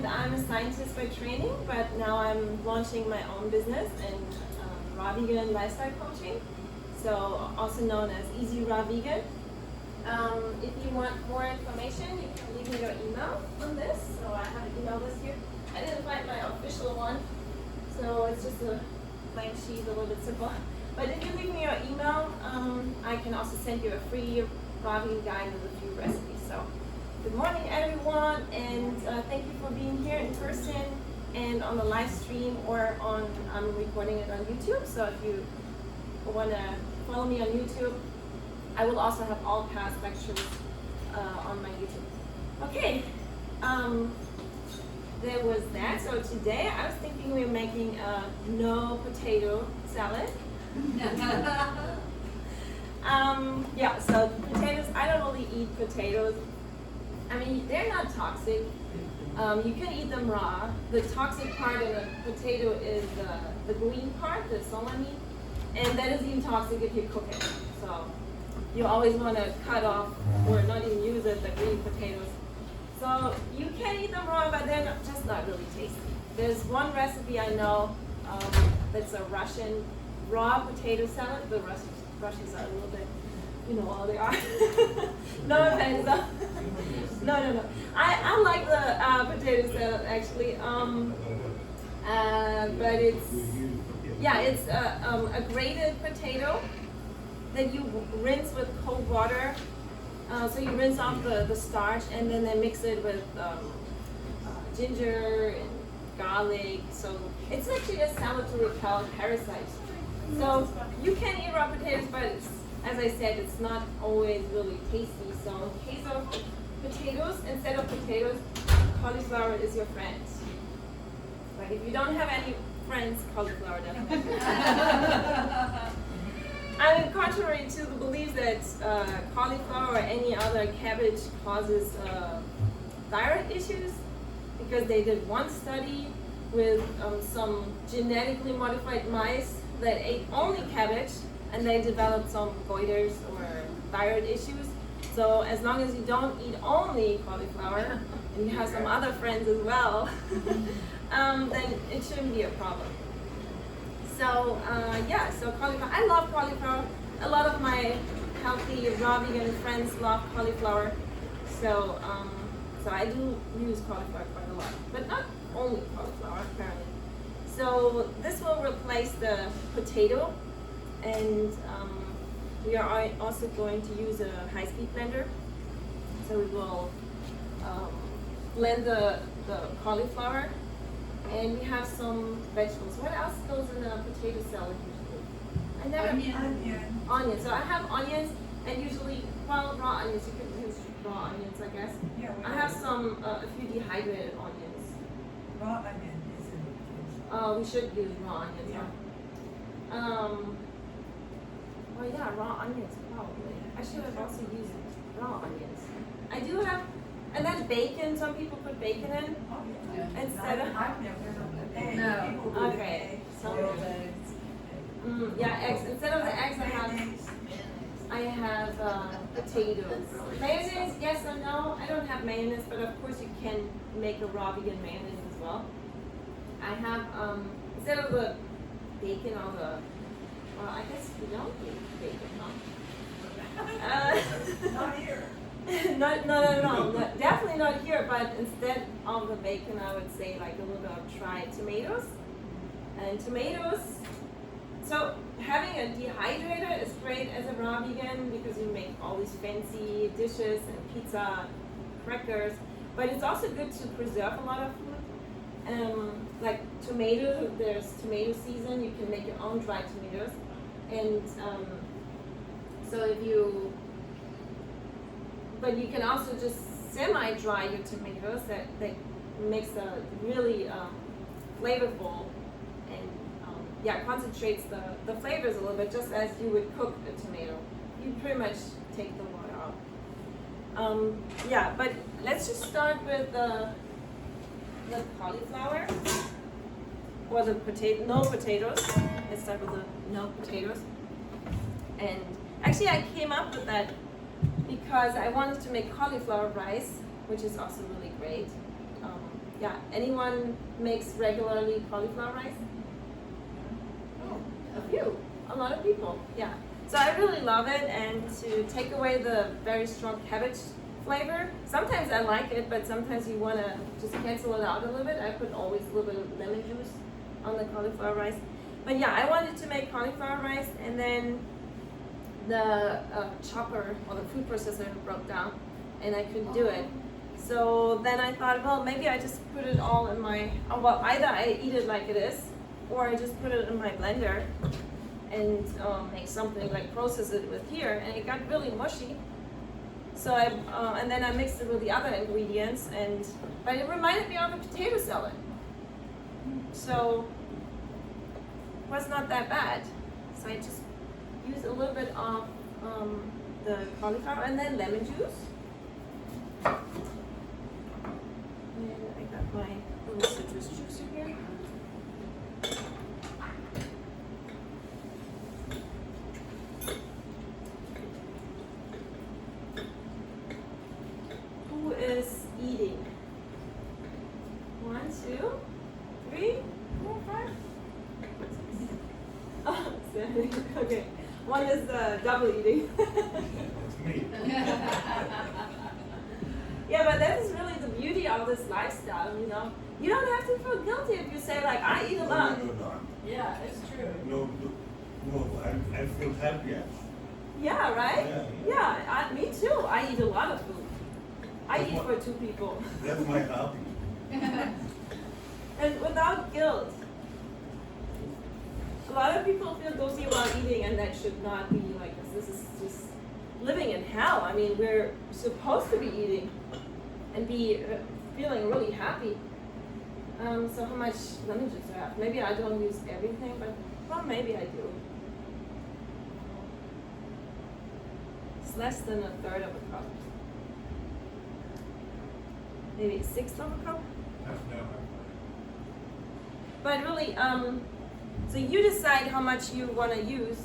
and I'm a scientist by training, but now I'm launching my own business in raw vegan lifestyle coaching, so also known as Easy Raw Vegan. If you want more information, you can leave me your email on this. So I have an email list here. I didn't find my official one, so it's just a blank sheet, a little bit simple. But if you leave me your email, I can also send you a free raw vegan guide with a few recipes. So good morning, everyone, and thank you for being here in person and on the live stream, or on I'm recording it on YouTube. So if you want to follow me on YouTube, I will also have all past lectures on my YouTube. Okay, there was that. So today I was thinking we were making a no potato salad. Yeah, so potatoes, I don't really eat potatoes. I mean, they're not toxic. You can eat them raw. The toxic part of the potato is the green part, the solani, and that is even toxic if you cook it. So you always want to cut off or not even use it, the green potatoes. So you can eat them raw, but they're just not really tasty. There's one recipe I know that's a Russian raw potato salad. The Russians are a little bit, you know, all they are. No offense though. No. I like the potato salad actually. But it's a grated potato that you rinse with cold water. So you rinse off the starch, and then they mix it with ginger and garlic. So it's actually a salad to repel parasites. So you can eat raw potatoes, but it's, as I said, it's not always really tasty. So in case of potatoes, instead of potatoes, cauliflower is your friend. But if you don't have any friends, cauliflower definitely. I mean, contrary to the belief that cauliflower or any other cabbage causes thyroid issues, because they did one study with some genetically modified mice that ate only cabbage, and they developed some goiters or thyroid issues. So as long as you don't eat only cauliflower, and you have some other friends as well, then it shouldn't be a problem. So so cauliflower, I love cauliflower. A lot of my healthy raw vegan friends love cauliflower. So I do use cauliflower quite a lot, but not only cauliflower apparently. So this will replace the potato, and we are also going to use a high-speed blender. So we will blend the cauliflower. And we have some vegetables. What else goes in a potato salad usually? Onion. So I have onions, and usually, raw onions. You can use raw onions, I guess. Yeah, I have some, a few dehydrated onions. Raw onion is in We should use raw onions. Yeah. Well, yeah, raw onions probably. I should have also used raw onions. I do have, and then bacon. Some people put bacon in. Instead of I've never done the egg. No. People do Okay. boiled eggs. Eggs. Instead of the eggs, I have potatoes. Mayonnaise, yes or no? I don't have mayonnaise, but of course you can make a raw vegan mayonnaise as well. I have, instead of the bacon or well, I guess we don't eat bacon, huh? Not here. No, definitely not here, but instead of the bacon, I would say like a little bit of dried tomatoes. And tomatoes, so having a dehydrator is great as a raw vegan because you make all these fancy dishes and pizza, crackers, but it's also good to preserve a lot of food. Like tomato, there's tomato season, you can make your own dried tomatoes. And so but you can also just semi-dry your tomatoes. That makes a really flavorful and concentrates the flavors a little bit, just as you would cook a tomato. You pretty much take the water out. But let's just start with the cauliflower or the potato. No potatoes. Let's start with the no potatoes. And actually, I came up with that because I wanted to make cauliflower rice, which is also really great. yeah, anyone makes regularly cauliflower rice? A few, a lot of people, yeah. So I really love it, and to take away the very strong cabbage flavor, sometimes I like it, but sometimes you want to just cancel it out a little bit. I put always a little bit of lemon juice on the cauliflower rice. But yeah, I wanted to make cauliflower rice, and then the chopper or the food processor broke down, and I couldn't do it. So then I thought, well, maybe I just put it all in my, well, either I eat it like it is, or I just put it in my blender and make something, like process it with here, and it got really mushy. So and then I mixed it with the other ingredients, but it reminded me of a potato salad. So it was not that bad. So I just used a little bit of the cauliflower and then lemon juice. And I got my little citrus juice in here. Who is eating? 1, 2, 3, 4, 5, 6. Oh, 7. Okay. One is double eating. It's me. Yeah, but that is really the beauty of this lifestyle, you know. You don't have to feel guilty if you say, like, I eat a lot. No. Yeah, it's true. No, I feel happy actually. Yeah, right? Yeah. Me too. I eat a lot of food. I That's eat what- for 2 people. That's my hobby. And without guilt. A lot of people feel guilty while eating, and that should not be like this. This is just living in hell. I mean, we're supposed to be eating and be feeling really happy. So how much lemon juice do I have? Maybe I don't use everything, but well, maybe I do. It's less than 1/3 of a cup. Maybe 1/6 of a cup. That's never. But really, so you decide how much you want to use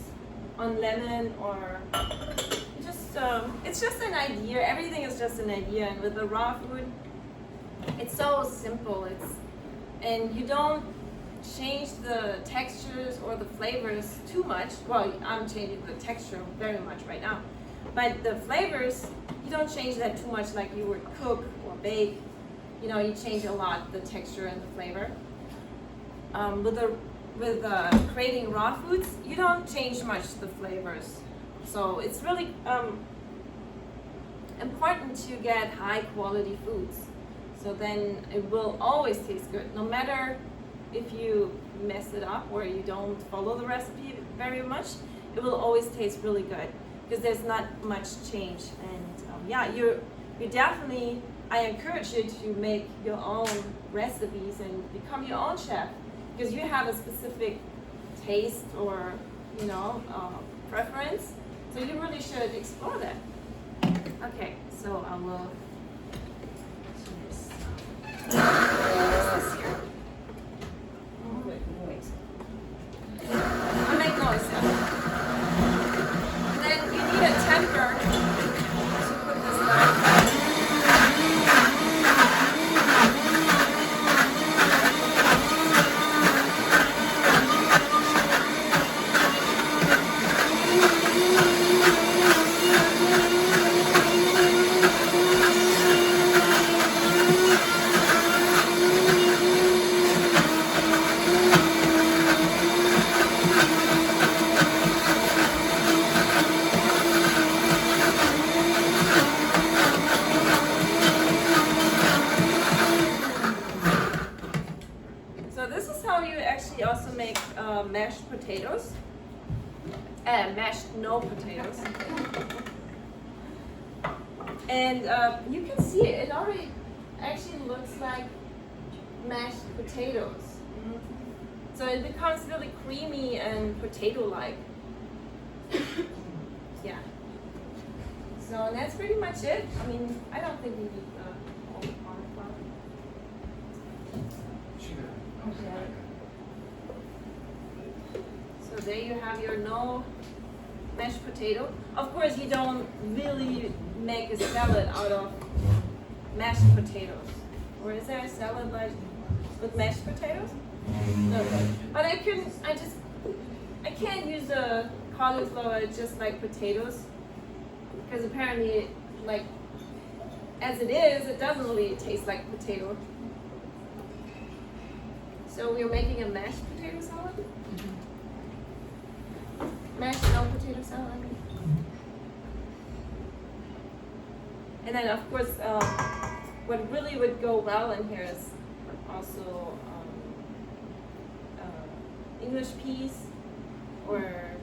on lemon, or just, it's just an idea. Everything is just an idea. And with the raw food, it's so simple. And you don't change the textures or the flavors too much. Well, I'm changing the texture very much right now. But the flavors, you don't change that too much like you would cook or bake. You know, you change a lot the texture and the flavor. With creating raw foods, you don't change much the flavors. So it's really important to get high quality foods. So then it will always taste good, no matter if you mess it up or you don't follow the recipe very much. It will always taste really good because there's not much change. And yeah, you definitely, I encourage you to make your own recipes and become your own chef, because you have a specific taste or, you know, preference. So you really should explore that. Okay, so I will do this. This here. Oh, wait. I make noise. And then you need a temper to put this back. Also make mashed potatoes, mashed no potatoes, and you can see it already actually looks like mashed potatoes. So it becomes really creamy and potato-like. Yeah. So that's pretty much it. I mean, I don't think we need the whole cauliflower. Okay. So there you have your no mashed potato. Of course, you don't really make a salad out of mashed potatoes. Or is there a salad like with mashed potatoes? No, but I can't use the cauliflower just like potatoes, because apparently, like, as it is, it doesn't really taste like potato. So we're making a mashed potato salad? Mashed no potato salad, I mean. And then of course, what really would go well in here is also English peas or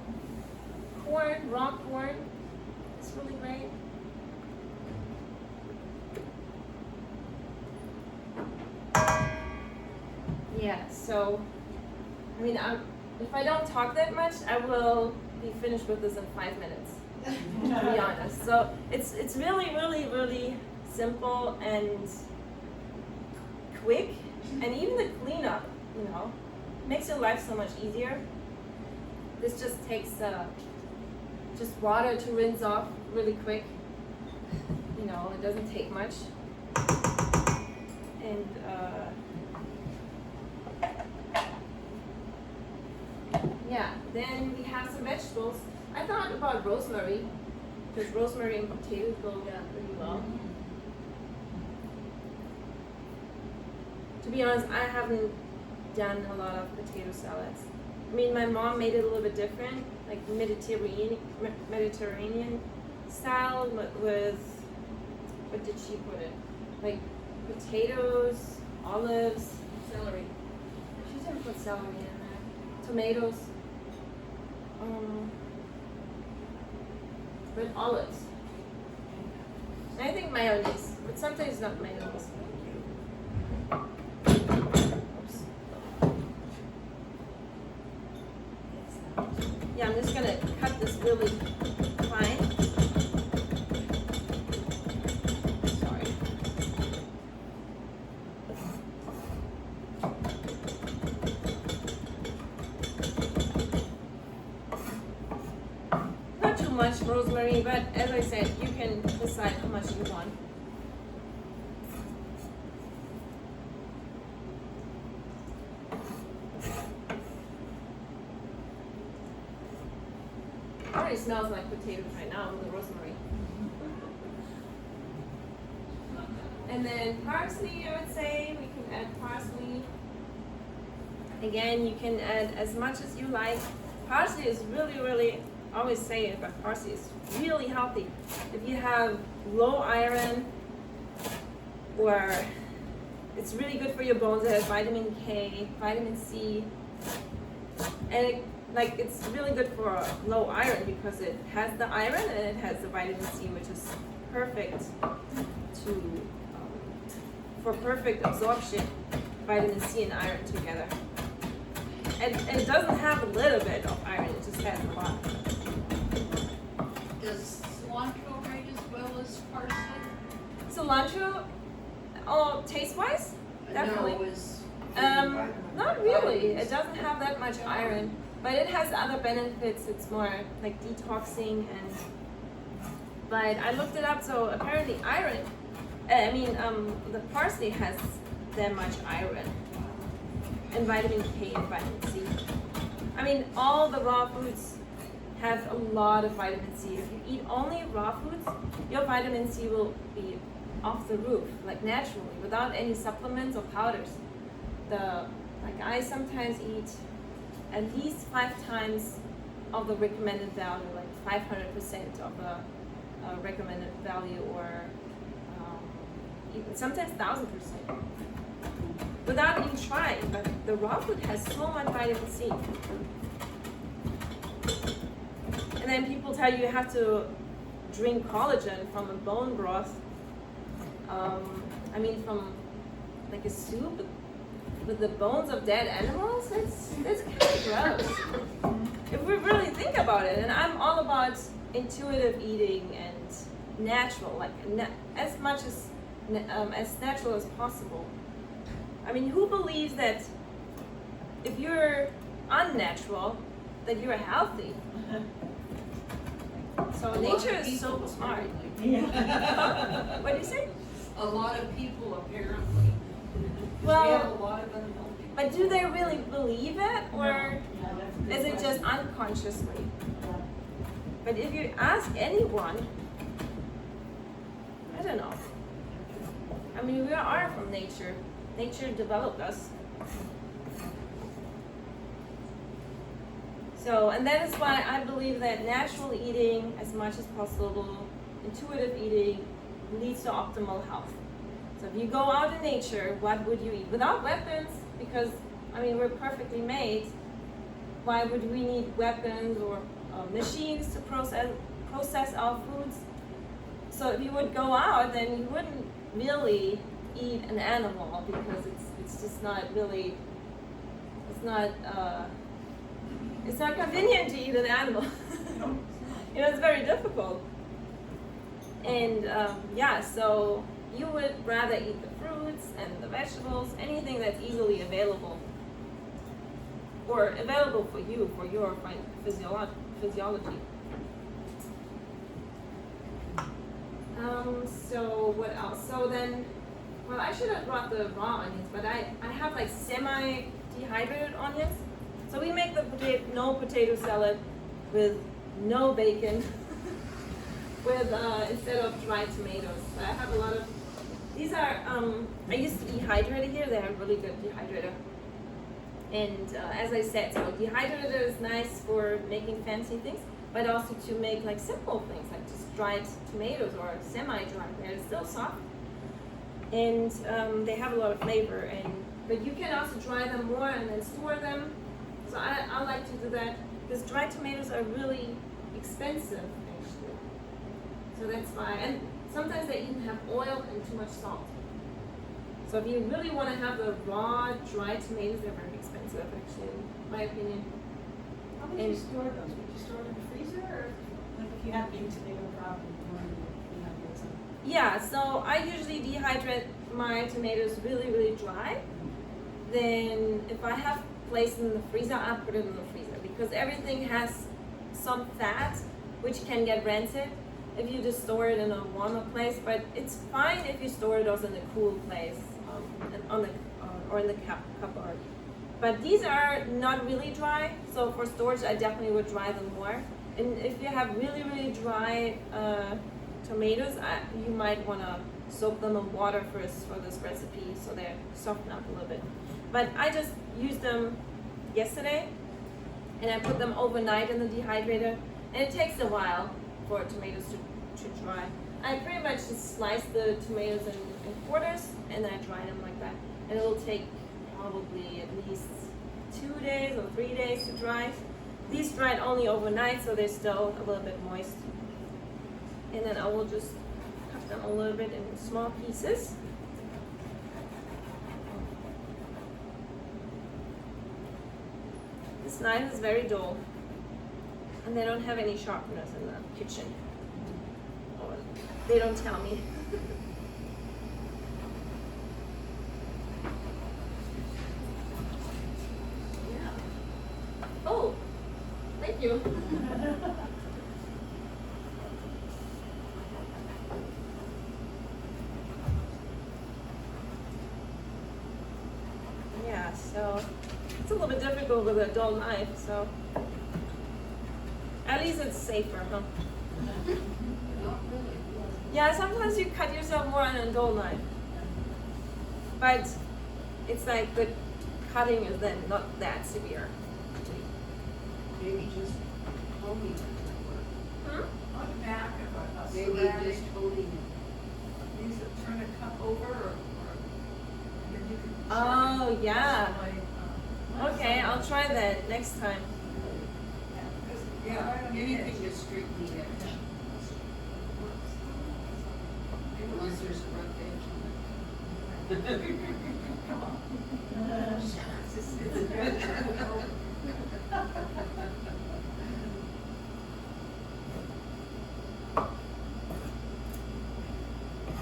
corn, raw corn. It's really great. Yeah, so, I mean, if I don't talk that much, I will be finished with this in 5 minutes, to be honest. So it's really, really, really simple and quick, and even the cleanup, you know, makes your life so much easier. This just takes just water to rinse off really quick. You know, it doesn't take much. And yeah, then we have some vegetables. I thought about rosemary, because rosemary and potatoes go pretty well. To be honest, I haven't done a lot of potato salads. I mean, my mom made it a little bit different, like Mediterranean style with, what did she put it? Like potatoes, olives, celery. She didn't put celery in there. Tomatoes. With olives. And I think mayonnaise, but sometimes not mayonnaise. Oops. Yeah, I'm just gonna cut this really fine. Sorry. Not too much rosemary, but as I said, you can decide how much you want. It already smells like potatoes right now with the rosemary. And then parsley, I would say, we can add parsley. Again, you can add as much as you like. Parsley is really, really, I always say it, but parsley is really healthy. If you have low iron, or it's really good for your bones, it has vitamin K, vitamin C, and it's really good for low iron because it has the iron and it has the vitamin C, which is perfect for perfect absorption, vitamin C and iron together. And it doesn't have a little bit of iron, it just has a lot. Does cilantro rate as well as parsley? Cilantro, oh, taste-wise? Definitely. No, is Not really. It doesn't have that much iron, but it has other benefits. It's more like detoxing but I looked it up, so apparently the parsley has that much iron and vitamin K and vitamin C. I mean, all the raw foods have a lot of vitamin C. If you eat only raw foods, your vitamin C will be off the roof, like naturally, without any supplements or powders. I sometimes eat at least 5 times of the recommended value, like 500% of the recommended value, or even sometimes 1,000%, without even trying. But the raw food has so much vitamin C. And then people tell you have to drink collagen from a bone broth. From like a soup with the bones of dead animals. That's kind of gross. If we really think about it, and I'm all about intuitive eating and natural, as much as natural as possible. I mean, who believes that if you're unnatural, that you're healthy? So nature is so smart. Yeah. What do you say? a lot of people apparently Well, we have a lot of unhealthy. but do they really believe it, or Yeah, that's a good is it just question. unconsciously? Yeah. But if you ask anyone, I don't know. I mean, we are from nature. Nature developed us. So, and that is why I believe that natural eating, as much as possible, intuitive eating, leads to optimal health. So if you go out in nature, what would you eat? Without weapons, because, I mean, we're perfectly made. Why would we need weapons or machines to process our foods? So if you would go out, then you wouldn't really eat an animal, because it's just not really, it's not convenient to eat an animal. You know, it's very difficult. And yeah, so you would rather eat the fruits and the vegetables, anything that's easily available, or available for you, for your physiology. So what else? So then, well, I should have brought the raw onions, but I have like semi-dehydrated onions. So we make the no potato salad with no bacon, with instead of dried tomatoes. So I have a lot of, these are, I use the dehydrator here. They have a really good dehydrator. And as I said, so dehydrator is nice for making fancy things, but also to make like simple things, like just dried tomatoes or semi-dried. They're still soft, and they have a lot of flavor. But you can also dry them more and then store them. So I like to do that, because dried tomatoes are really expensive, actually. So that's why, and sometimes they even have oil and too much salt. So if you really want to have the raw, dried tomatoes, they're very expensive, actually, in my opinion. How would you store those? Would you store them in the freezer, or like if you have big tomato problem, you have some? Yeah, so I usually dehydrate my tomatoes really, really dry. Then if I have placed in the freezer, I put it in the freezer, because everything has some fat which can get rancid if you just store it in a warmer place. But it's fine if you store it also in a cool place, or in the cupboard. But these are not really dry, so for storage I definitely would dry them more. And if you have really, really dry tomatoes, you might want to soak them in water first for this recipe, so they soften up a little bit. But I just used them yesterday, and I put them overnight in the dehydrator, and it takes a while for tomatoes to dry. I pretty much just slice the tomatoes in quarters, and then I dry them like that. And it will take probably at least 2 days or 3 days to dry. These dried only overnight, so they're still a little bit moist. And then I will just cut them a little bit in small pieces. This knife is very dull, and they don't have any sharpeners in the kitchen. Or they don't tell me. Yeah. Oh, thank you. Yeah, so it's a little bit difficult with a dull knife, so at least it's safer, huh? Not really. Yeah, sometimes you cut yourself more on a dull knife, but it's like the cutting is then not that severe. Maybe just holding it would work. On the back of a Maybe ceramic, just holding it. use it, turn a cup over, or then you can. Oh, yeah. Like, Okay, I'll try that next time. Yeah, Anything to straighten the edge. Unless there's a rough edge on it. Come on. It's adventure.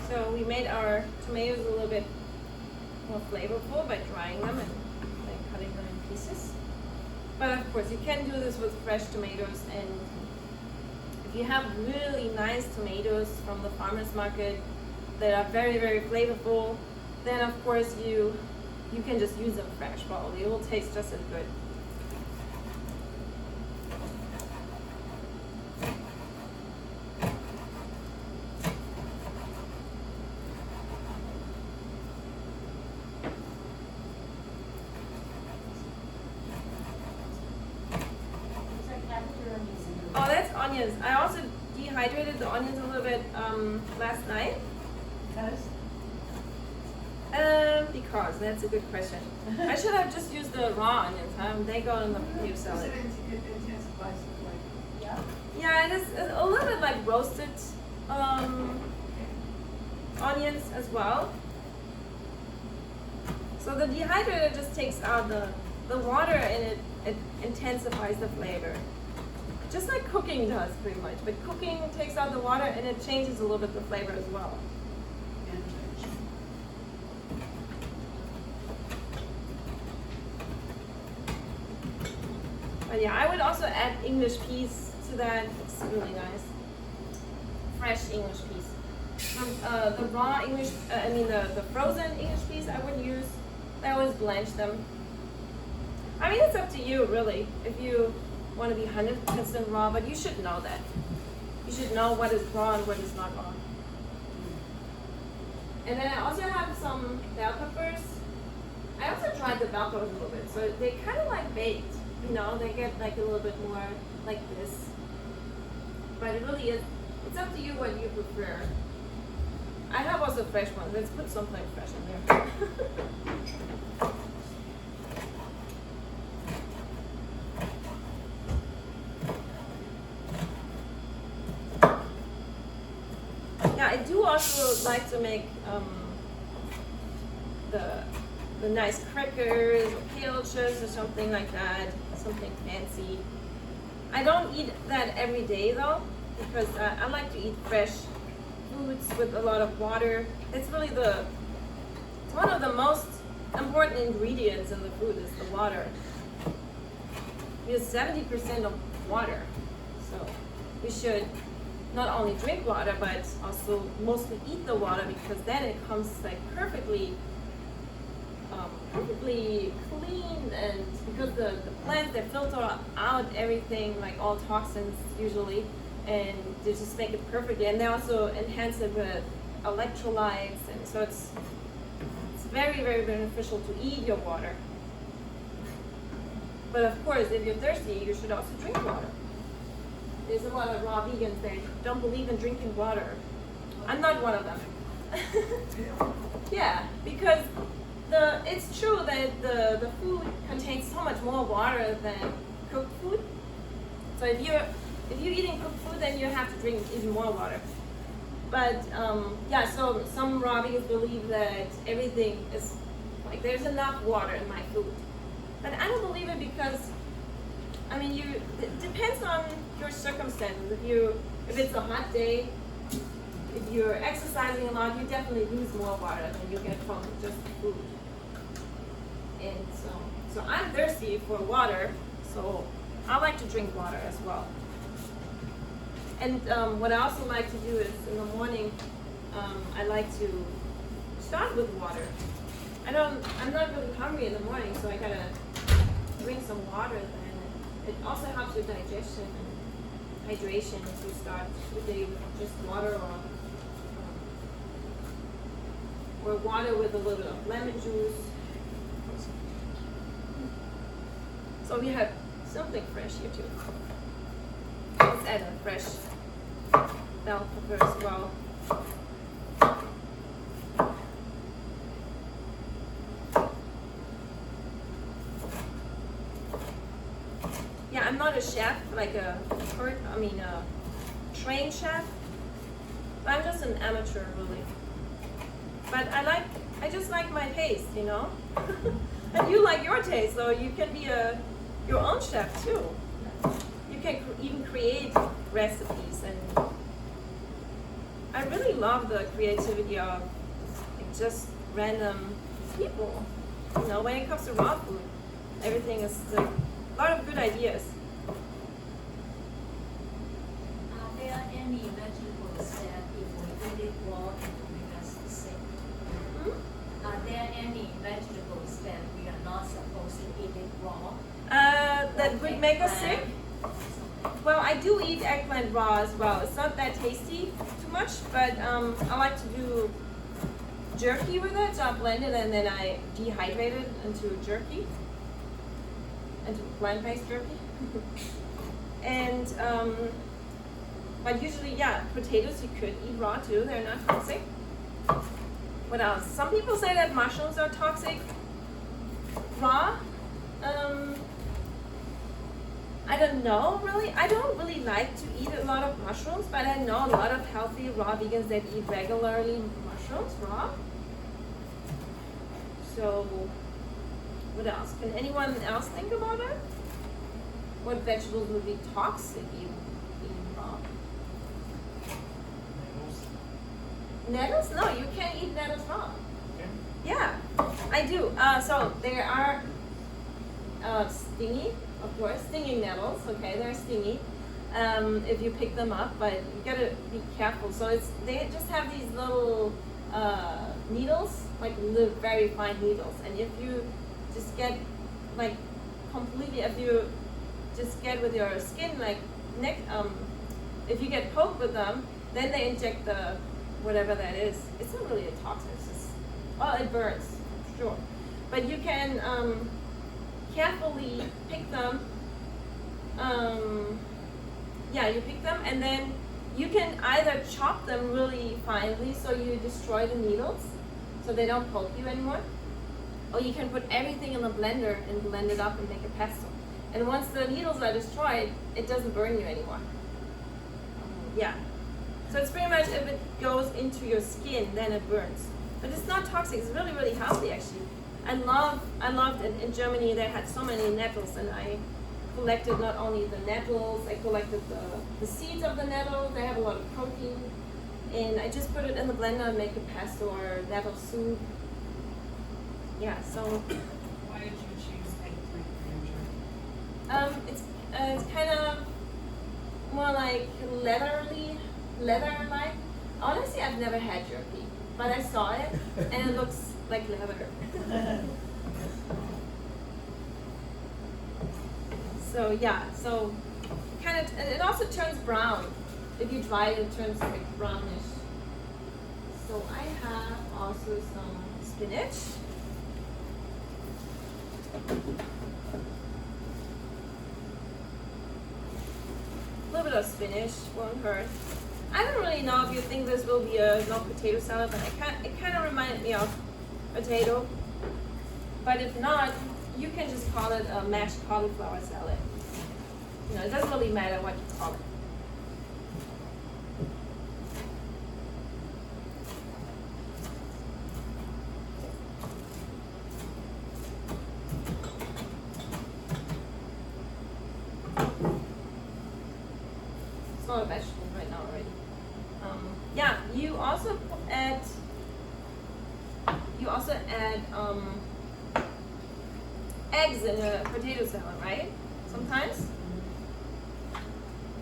So we made our tomatoes a little bit more flavorful by drying them and then cutting them in pieces. But of course, you can do this with fresh tomatoes, and if you have really nice tomatoes from the farmer's market that are very, very flavorful, then of course you you can just use them fresh probably. It will taste just as good. Is that cabbage or onions? Oh, that's onions. I also dehydrated the onions a little bit last night. Because? Because that's a good question. I should have just used the raw onions. They go in the potato salad. It intensifies the flavor. Yeah. Yeah, it is a little bit like roasted onions as well. So the dehydrator just takes out the water and it intensifies the flavor. Just like cooking does pretty much. But cooking takes out the water and it changes a little bit the flavor as well. And texture. But yeah, I would also add English peas to that. It's really nice. Fresh English peas. The raw English, the frozen English peas I wouldn't use. I always blanch them. I mean, it's up to you really, if you want to be 100% raw, but you should know that. You should know what is raw and what is not raw. And then I also have some bell peppers. I also tried the bell peppers a little bit, so they kind of like baked. You know, they get like a little bit more like this. But it really is, it's up to you what you prefer. I have also fresh ones. Let's put something fresh in there. Yeah, I do also like to make the nice crackers or kale chips or something like that, something fancy. I don't eat that every day though, because I like to eat fresh foods with a lot of water. It's really it's one of the most important ingredients in the food is the water. It is 70% of water, so we should not only drink water but also mostly eat the water, because then it comes like perfectly clean, and because the plants, they filter out everything, like all toxins usually, and they just make it perfectly, and they also enhance it with electrolytes, and so it's very, very beneficial to eat your water. But of course, if you're thirsty, you should also drink water. There's a lot of raw vegans that don't believe in drinking water. I'm not one of them. Yeah, because it's true that the food contains so much more water than cooked food. So if you're eating cooked food, then you have to drink even more water. But yeah, so some raw vegans believe that everything is like there's enough water in my food. But I don't believe it, because I mean, it depends on your circumstances. If it's a hot day, if you're exercising a lot, you definitely lose more water than you get from just food. And so I'm thirsty for water, so I like to drink water as well. And what I also like to do is in the morning, I like to start with water. I'm not really hungry in the morning, so I gotta drink some water then. It also helps with digestion and hydration to start the day with just water, or water with a little bit of lemon juice. So we have something fresh here too. Let's add a fresh bell pepper as well. Yeah, I'm not a chef, like a trained chef. I'm just an amateur, really. But I just like my taste, you know. And you like your taste, so you can be your own chef too. You can even create recipes, and I really love the creativity of like, just random people. You know, when it comes to raw food, everything is like, a lot of good ideas. Are there any vegetables that if we eat it raw it will make us sick? Hmm? Are there any vegetables that make us sick? Well, I do eat eggplant raw as well. It's not that tasty too much, but I like to do jerky with it. So I blend it and then I dehydrate it into jerky, into plant-based jerky. And but usually, yeah, potatoes you could eat raw too. They're not toxic. What else? Some people say that mushrooms are toxic raw. I don't know really. I don't really like to eat a lot of mushrooms, but I know a lot of healthy raw vegans that eat regularly mushrooms raw. So, what else? Can anyone else think about it? What vegetables would be toxic eating raw? Nettles? No, you can't eat nettles raw. Yeah, I do. So there are stingy, of course, stinging nettles. Okay, they're stingy if you pick them up, but you gotta be careful. So they just have these little needles, like very fine needles, and if you just get like completely, if you just get with your skin like if you get poked with them, then they inject the whatever that is. It's not really a toxin. It's just, well, it burns, sure, but you can carefully pick them. Yeah, you pick them, and then you can either chop them really finely so you destroy the needles, so they don't poke you anymore, or you can put everything in a blender and blend it up and make a pesto. And once the needles are destroyed, it doesn't burn you anymore. Yeah. So it's pretty much if it goes into your skin, then it burns. But it's not toxic. It's really, really healthy actually. I loved it. In Germany they had so many nettles, and I collected not only the nettles, I collected the seeds of the nettle. They have a lot of protein. And I just put it in the blender and make a pesto or nettle soup. Yeah, so Why did you choose eggplant for your jerky? it's kind of more like leather-like. Honestly, I've never had jerky, but I saw it and it looks like leather. So yeah, so kind of, and it also turns brown. If you dry it, it turns like brownish. So I have also some spinach. A little bit of spinach won't hurt. I don't really know if you think this will be a no potato salad, but it kind of reminded me of potato. But if not, you can just call it a mashed cauliflower salad. You know, it doesn't really matter what you call it. It's not a vegetable right now already. Yeah, you also add eggs in a potato salad, right? Sometimes.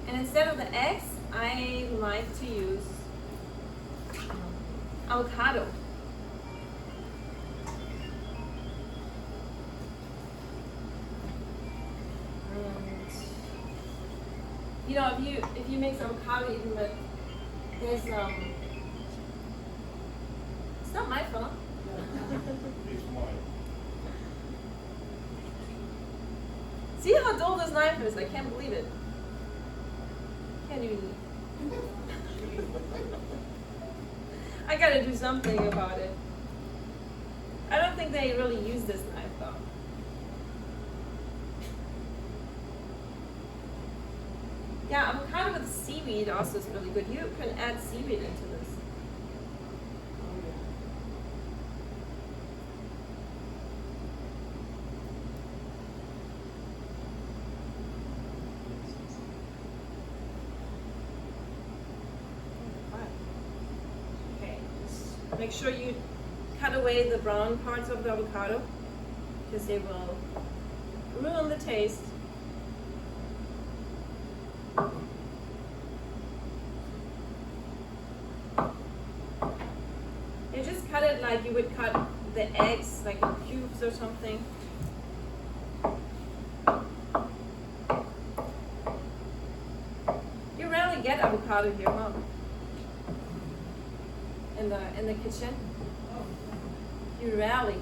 And instead of the eggs, I like to use avocado. And you know, if you mix avocado even with there's it's not my fault. It's mine. See how dull this knife is? I can't believe it. Can't even eat. I gotta do something about it. I don't think they really use this knife though. Yeah, avocado with seaweed also is really good. You can add seaweed into this. Okay, just make sure you cut away the brown parts of the avocado because they will ruin the taste. You just cut it like you would cut the eggs, like in cubes or something. get avocado here, huh? In the kitchen. Oh, You rarely.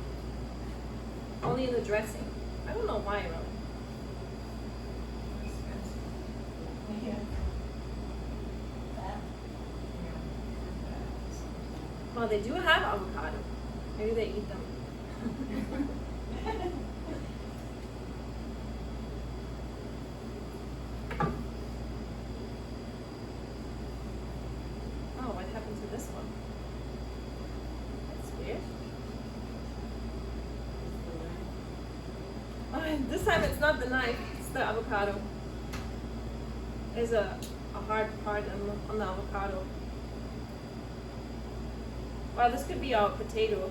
Only in the dressing. I don't know why really. yeah. That. Well, they do have avocado. Maybe they eat them. Oh, what happened to this one? That's weird. Oh, and this time it's not the knife, it's the avocado. There's a hard part on the avocado. Well, this could be our potato.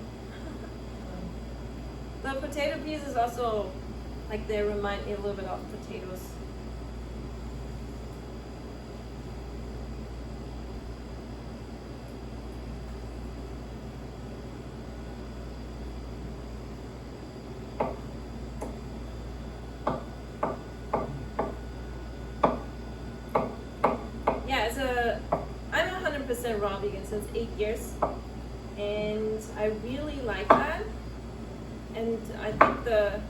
The potato pieces also, like, they remind me a little bit of potatoes. Yeah, I'm 100% raw vegan since 8 years, and I really like that. And I think the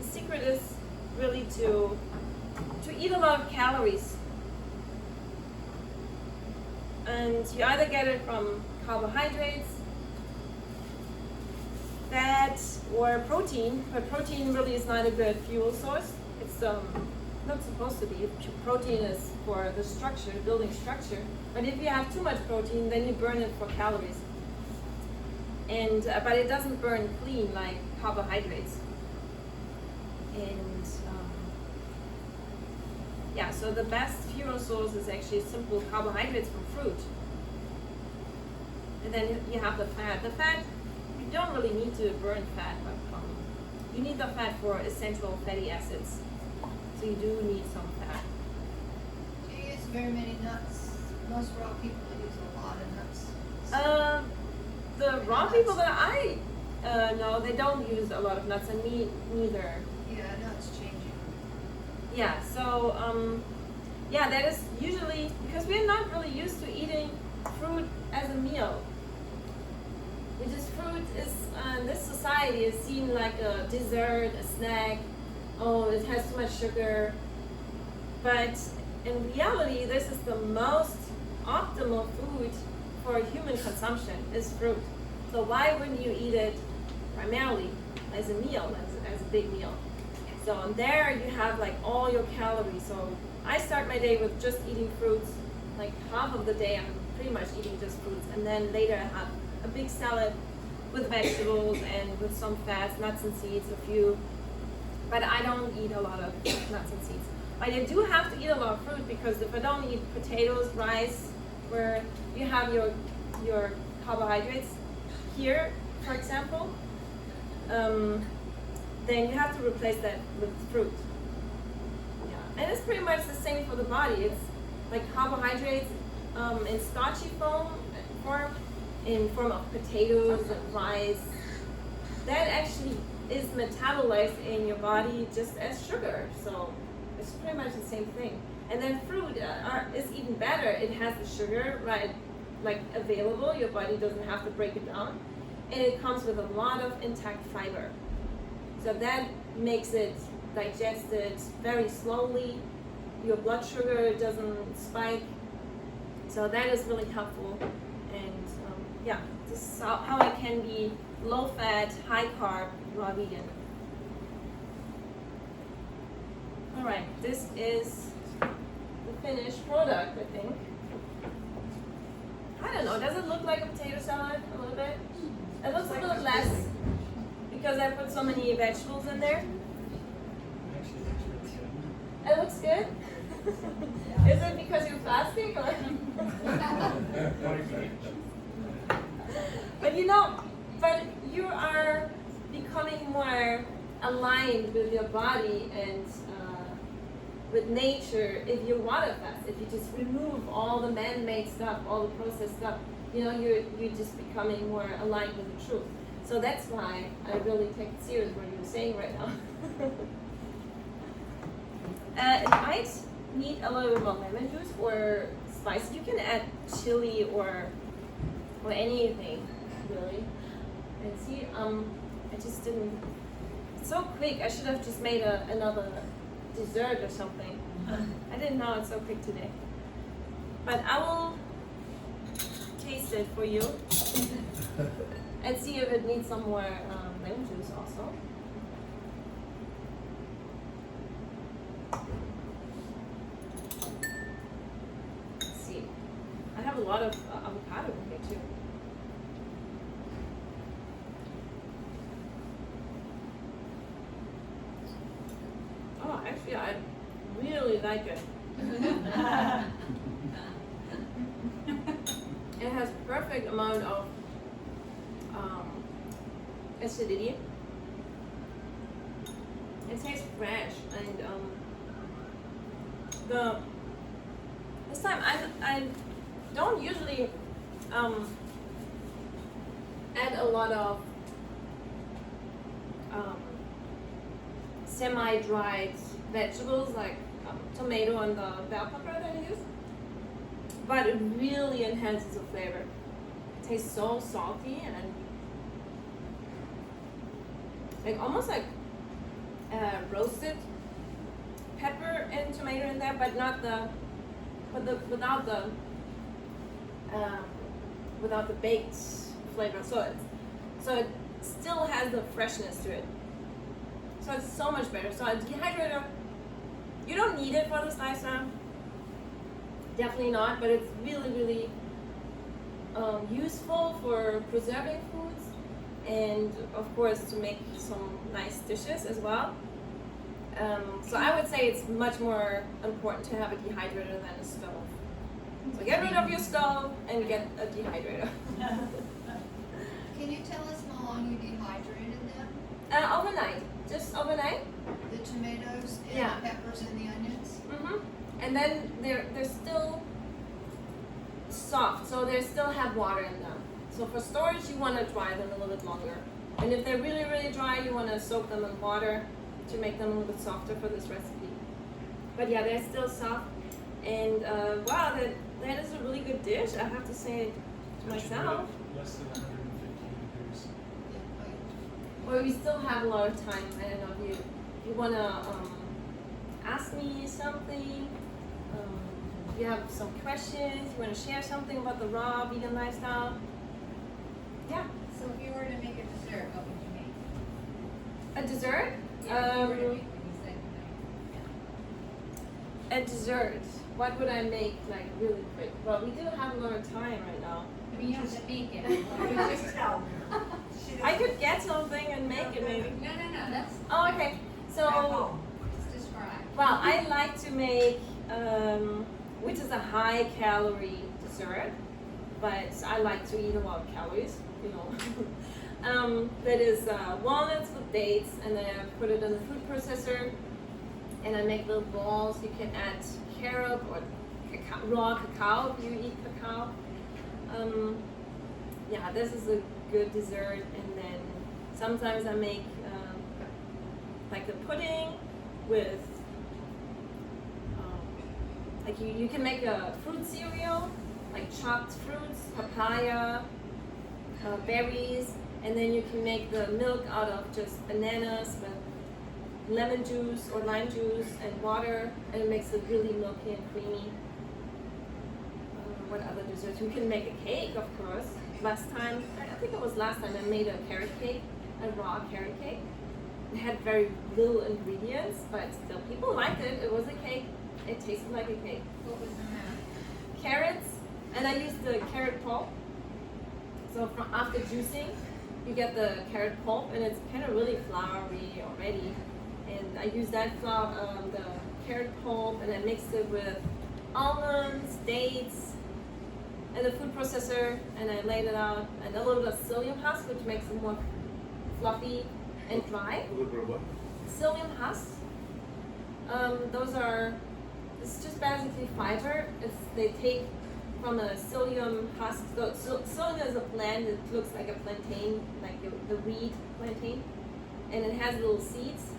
secret is really to eat a lot of calories. And you either get it from carbohydrates, fat, or protein, but protein really is not a good fuel source. It's not supposed to be. Protein is for the structure, building structure. But if you have too much protein, then you burn it for calories. And but it doesn't burn clean like carbohydrates. And yeah, so the best fuel source is actually simple carbohydrates from fruit. And then you have the fat. The fat, you don't really need to burn fat, but you need the fat for essential fatty acids. So you do need some fat. Do you use very many nuts? Most raw people use a lot of nuts. The raw people that I know, they don't use a lot of nuts, and me neither. Yeah, I know it's changing. Yeah, so yeah, that is usually because we're not really used to eating fruit as a meal. Fruit is in this society is seen like a dessert, a snack. Oh, it has too much sugar. But in reality, this is the most optimal food for human consumption is fruit. So why wouldn't you eat it primarily as a meal, as a big meal? So and there you have like all your calories. So I start my day with just eating fruits. Like half of the day I'm pretty much eating just fruits, and then later I have a big salad with vegetables and with some fats, nuts and seeds, a few. But I don't eat a lot of nuts and seeds. But I do have to eat a lot of fruit because if I don't eat potatoes, rice, where you have your carbohydrates here, for example, then you have to replace that with fruit. Yeah. And it's pretty much the same for the body. It's like carbohydrates in starchy form, in form of potatoes and rice. That actually is metabolized in your body just as sugar. So it's pretty much the same thing. And then fruit is even better. It has the sugar like available. Your body doesn't have to break it down, and it comes with a lot of intact fiber. So that makes it digested very slowly. Your blood sugar doesn't spike. So that is really helpful. And yeah, this is how I can be low fat, high carb, raw vegan. All right, this is the finished product, I think. I don't know, does it look like a potato salad a little bit? It looks a little less because I put so many vegetables in there. It looks good. Is it because you're fasting or? But you are becoming more aligned with your body and with nature if you water fast. If you just remove all the man-made stuff, all the processed stuff, you're just becoming more aligned with the truth. So that's why I really take it serious what you're saying right now. It might need a little bit more lemon juice or spice, you can add chili or anything really. And see, I just didn't. It's so quick. I should have just made another dessert or something. I didn't know it's so quick today. But I will taste it for you and see if it needs some more lemon juice also. Let's see. I have a lot of avocado in here too. Oh, actually, I really like it. It has perfect amount of acidity. It tastes fresh, and this time I don't usually add a lot of semi-dried vegetables like tomato and the bell pepper that I use, but it really enhances the flavor. It tastes so salty and like almost like roasted pepper and tomato in there, but not without the baked flavor. So it still has the freshness to it. So it's so much better. So a dehydrator, you don't need it for the slicer. Definitely not, but it's really, really useful for preserving foods and of course to make some nice dishes as well. So I would say it's much more important to have a dehydrator than a stove. So get rid of your stove and get a dehydrator. Can you tell us how long you dehydrated them? Overnight, just overnight. The tomatoes and Yeah. the peppers and the onions? And then they're still soft, so they still have water in them. So for storage, you want to dry them a little bit longer. And if they're really, really dry, you want to soak them in water to make them a little bit softer for this recipe. But yeah, they're still soft. And wow, that is a really good dish, I have to say to myself. Less than 150 degrees. Well, we still have a lot of time. I don't know if you want to ask me something. You have some questions, you want to share something about the raw vegan lifestyle. Yeah. So if you were to make a dessert, what would you make? A dessert? Yeah, if you were to make what you said, A dessert. What would I make like really quick? Well, we do have a lot of time right now. I mean, you have to make it. Just tell me. I could get something and make it maybe. No, that's Oh, okay. So, At home. just describe. well, I like to make, which is a high calorie dessert, but I like to eat a lot of calories, you know. That is walnuts with dates, and then I put it in the food processor, and I make little balls. You can add carob or raw cacao if you eat cacao. Yeah, this is a good dessert. And then sometimes I make like a pudding with like you can make a fruit cereal, like chopped fruits, papaya, berries, and then you can make the milk out of just bananas with lemon juice or lime juice and water, and it makes it really milky and creamy. What other desserts? You can make a cake, of course. Last time, I think it was last time, I made a carrot cake, a raw carrot cake. It had very little ingredients, but still people liked it. It was a cake. It tasted like a cake. What was in that? Carrots, and I used the carrot pulp. So from after juicing, you get the carrot pulp, and it's kind of really floury already. And I use that the carrot pulp, and I mixed it with almonds, dates, and the food processor, and I laid it out, and a little bit of psyllium husk, which makes it more fluffy and dry. A little bit of what? Psyllium husks. It's just basically fiber. They take from a psyllium husk. So psyllium is a plant that looks like a plantain, like the reed plantain, and it has little seeds,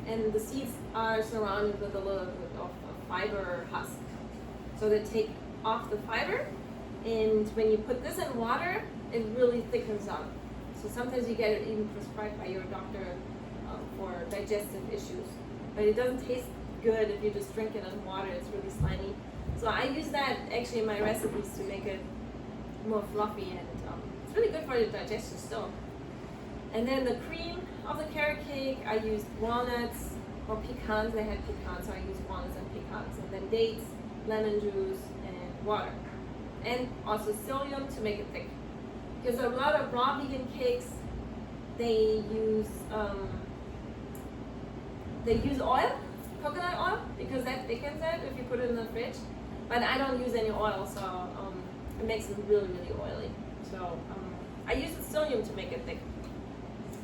and the seeds are surrounded with a little bit of fiber husk. So they take off the fiber, and when you put this in water, it really thickens up. So sometimes you get it even prescribed by your doctor for digestive issues. But it doesn't taste good if you just drink it in water. It's really slimy. So I use that actually in my recipes to make it more fluffy, and it's really good for the digestion still. And then the cream of the carrot cake, I used walnuts or pecans. They had pecans, so I used walnuts and pecans. And then dates, lemon juice, and water. And also psyllium to make it thick. Because a lot of raw vegan cakes, they use oil, coconut oil, because that thickens it if you put it in the fridge. But I don't use any oil, so it makes it really, really oily. So I use the psyllium to make it thick.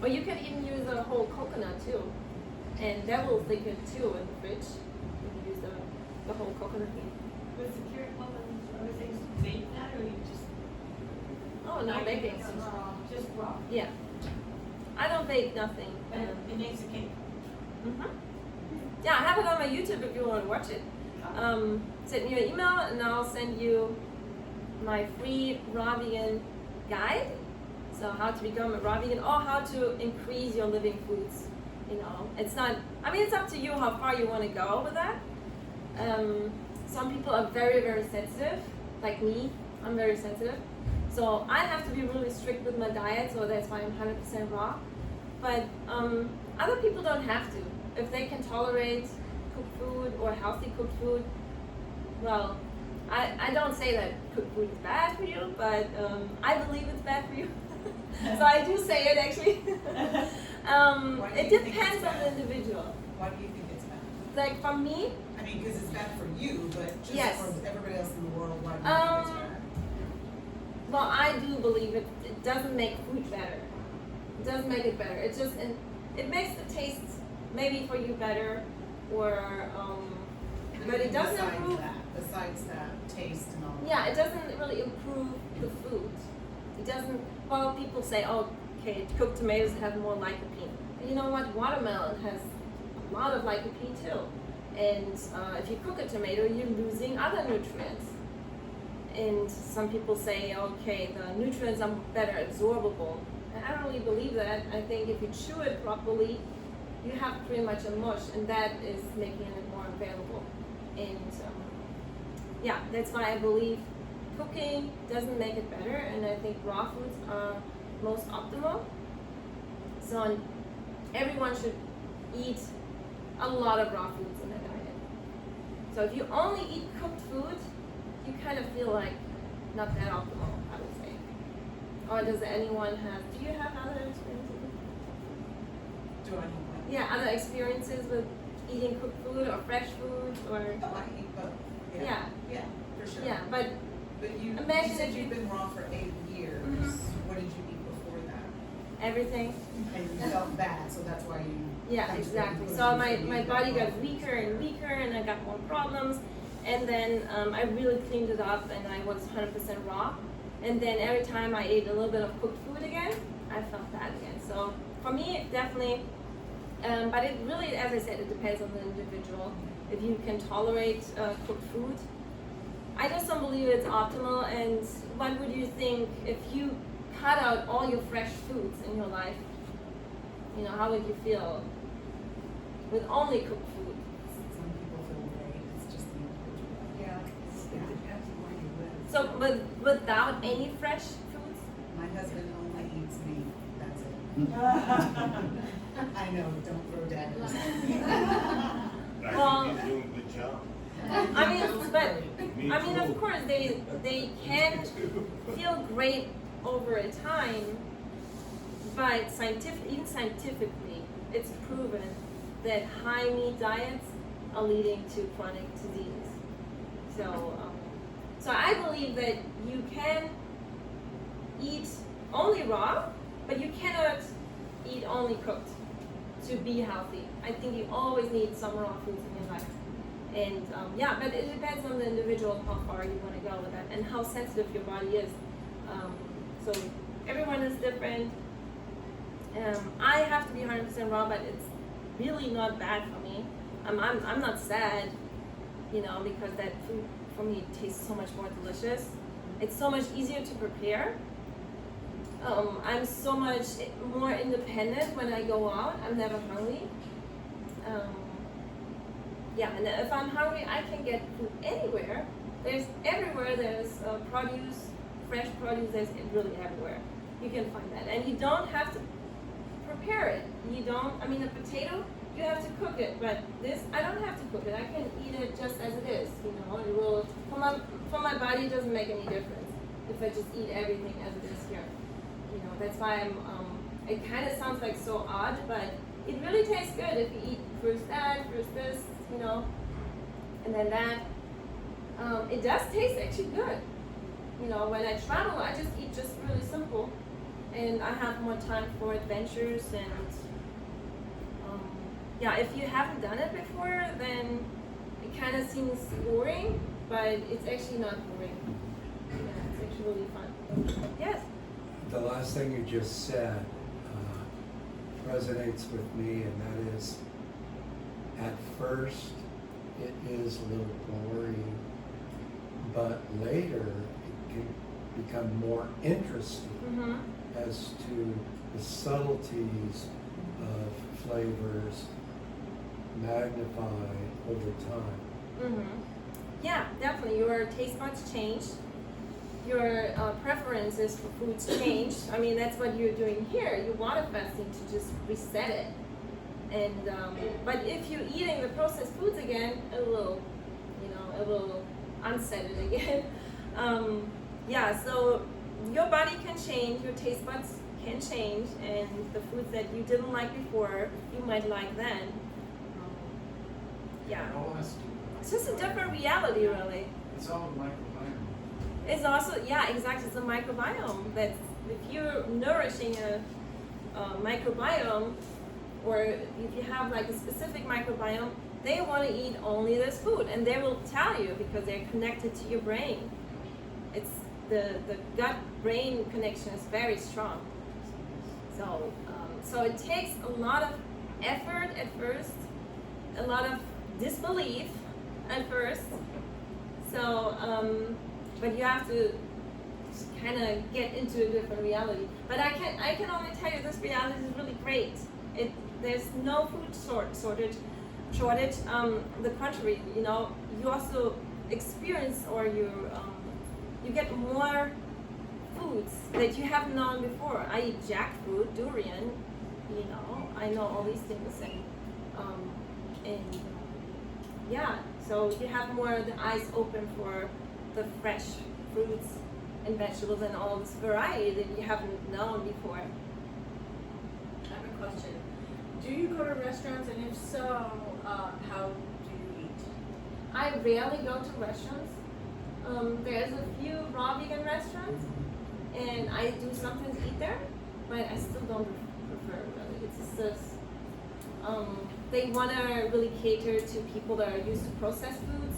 Or you can even use a whole coconut too, and that will thicken too in the fridge. You can use the whole coconut meat. Was the carrot pulp and other things baked that, or you just? Oh, no baking. Just raw. Yeah. I don't bake nothing. And it makes a cake. Yeah, I have it on my YouTube if you want to watch it. Send me your email and I'll send you my free raw vegan guide. So how to become a raw vegan, or how to increase your living foods. You know, it's not, I mean, it's up to you how far you want to go with that. Some people are very, very sensitive, like me. I'm very sensitive. So I have to be really strict with my diet, so that's why I'm 100% raw. But other people don't have to. If they can tolerate cooked food or healthy cooked food, well, I don't say that cooked food is bad for you, but I believe it's bad for you. So I do say it actually. It depends on the individual. Why do you think it's bad? Like for me, I mean, because it's bad for you, but just Yes. for everybody else in the world, why do you think it's bad? well, I do believe it doesn't make food better. It doesn't make it better. It just, it makes the taste maybe for you better, or but it doesn't improve. Besides that taste and all. Yeah, it doesn't really improve the food. It doesn't. Well, people say, oh, okay, cooked tomatoes have more lycopene. And you know what? Watermelon has a lot of lycopene too. And if you cook a tomato, you're losing other nutrients. And some people say, okay, the nutrients are better absorbable. And I don't really believe that. I think if you chew it properly, you have pretty much a mush, and that is making it more available. And yeah, that's why I believe cooking doesn't make it better, and I think raw foods are most optimal. So everyone should eat a lot of raw foods in their diet. So if you only eat cooked food, you kind of feel like not that optimal, I would say. Or does anyone have, do you have other experiences? Do I know what? Yeah, other experiences with eating cooked food or fresh food or, Oh, I eat both. yeah, Yeah, for sure. yeah, but But you Imagine said if you- you've been raw for 8 years. Mhm. What did you eat before that? everything. And you felt bad, so that's why you. Yeah, exactly. So my body got weaker and weaker, and I got more problems. And then I really cleaned it up, and I was 100% raw. And then every time I ate a little bit of cooked food again, I felt bad again. So for me, definitely. But it really, as I said, it depends on the individual. If you can tolerate cooked food, I just don't believe it's optimal. And what would you think if you cut out all your fresh foods in your life? You know, how would you feel with only cooked food? Some people feel great. It's just the individual. Yeah. It depends on where you live. So without any fresh foods? My husband only eats meat. That's it. I know. Don't throw daggers. Well, He's doing a good job. I mean, but Me I mean, too. of course, they can feel great over a time, but even scientifically, it's proven that high meat diets are leading to chronic disease. So I believe that you can eat only raw, but you cannot eat only cooked to be healthy. I think you always need some raw foods in your life. And yeah, but it depends on the individual how far you want to go with that and how sensitive your body is. So everyone is different. I have to be 100% raw, but it's really not bad for me. I'm not sad. you know, because that food for me tastes so much more delicious. It's so much easier to prepare. I'm so much more independent when I go out. I'm never hungry. Yeah, and if I'm hungry, I can get food anywhere. There's everywhere. There's produce, fresh produce. There's really everywhere. You can find that, and you don't have to prepare it. You don't. I mean, a potato, you have to cook it, but this, I don't have to cook it. I can eat it just as it is. You know, it will for my body. It doesn't make any difference if I just eat everything as it is here. You know, that's why I'm. It kind of sounds like so odd, but it really tastes good if you eat first that, first this. You know, and then that. It does taste actually good. You know, when I travel, I just eat just really simple, and I have more time for adventures. And yeah, if you haven't done it before, then it kind of seems boring, but it's actually not boring. Yeah, it's actually really fun. Yes. The last thing you just said resonates with me, and that is, at first, it is a little boring, but later it can become more interesting as to the subtleties of flavors magnified over time. Yeah, definitely. Your taste buds change. Your preferences for foods change. I mean, that's what you're doing here. You're water fasting to just reset it. And but if you're eating the processed foods again, it will, you know, it will unset it again. Yeah, so your body can change, your taste buds can change, and the foods that you didn't like before, you might like then. Yeah, It all has to do with it's just a different reality, really. It's all microbiome. It's also, yeah, exactly, it's a microbiome. That if you're nourishing a microbiome, or if you have like a specific microbiome, they want to eat only this food, and they will tell you because they're connected to your brain. It's the gut-brain connection is very strong. So it takes a lot of effort at first, a lot of disbelief at first. So, but you have to kind of get into a different reality. But I can only tell you this reality is really great. There's no food shortage. The contrary, you know, you also experience, or you get more foods that you haven't known before. I eat jackfruit, durian, you know, I know all these things, and yeah, so you have more the eyes open for the fresh fruits and vegetables and all this variety that you haven't known before. I have a question. Do you go to restaurants, and if so, how do you eat? I rarely go to restaurants. There's a few raw vegan restaurants, and I do sometimes eat there, but I still don't prefer it really. It's just they want to really cater to people that are used to processed foods,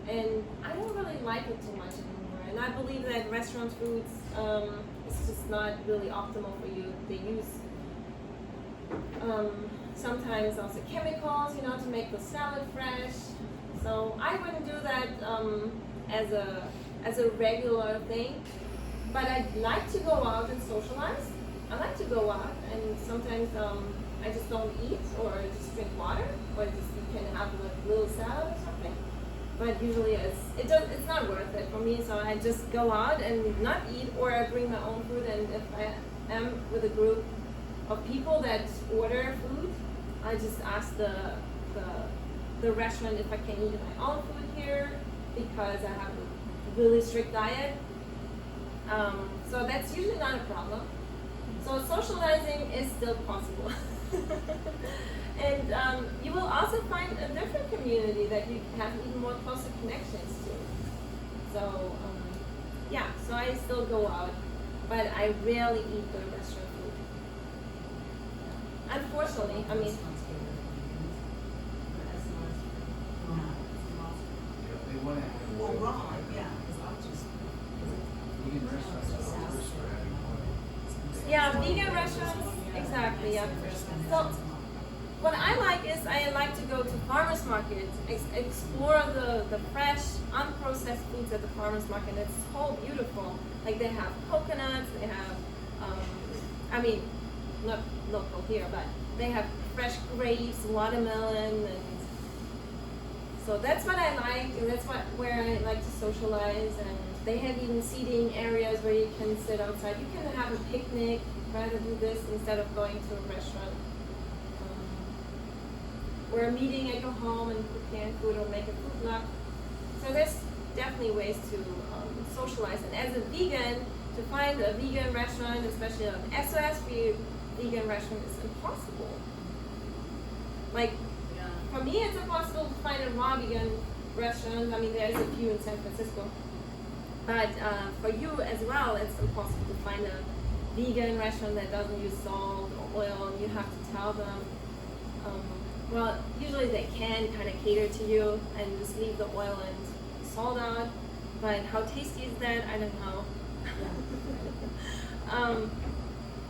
and I don't really like it too much anymore. And I believe that restaurant foods, it's just not really optimal for you. They use sometimes also chemicals, you know, to make the salad fresh. So I wouldn't do that as a regular thing. But I'd like to go out and socialize. I like to go out, and sometimes I just don't eat, or just drink water, or just you can have a little salad or something. But usually it's not worth it for me. So I just go out and not eat, or I bring my own food. And if I am with a group of people that order food, I just ask the restaurant if I can eat my own food here, because I have a really strict diet. So that's usually not a problem. So socializing is still possible. And you will also find a different community that you have even more closer connections to. So yeah, so I still go out, but I rarely eat the restaurant food. Unfortunately, I mean, They want to have Well, wrong, yeah, because I'll just. vegan restaurants are always for adding oil. yeah, vegan restaurants, exactly, yeah. So what I like is I like to go to farmers markets, explore the fresh, unprocessed foods at the farmers market. It's so beautiful. Like they have coconuts, they have, I mean, not local here, but they have fresh grapes, watermelon, and so that's what I like, and that's where I like to socialize. And they have even seating areas where you can sit outside. You can have a picnic, rather do this instead of going to a restaurant. Or a meeting at your home and preparing food or make a food log. So there's definitely ways to socialize. And as a vegan, to find a vegan restaurant, especially an SOS-free vegan restaurant, is impossible. Like, for me, it's impossible to find a raw vegan restaurant. I mean, there's a few in San Francisco. But for you as well, it's impossible to find a vegan restaurant that doesn't use salt or oil, and you have to tell them. Well, usually they can kind of cater to you and just leave the oil and salt out. But how tasty is that? I don't know.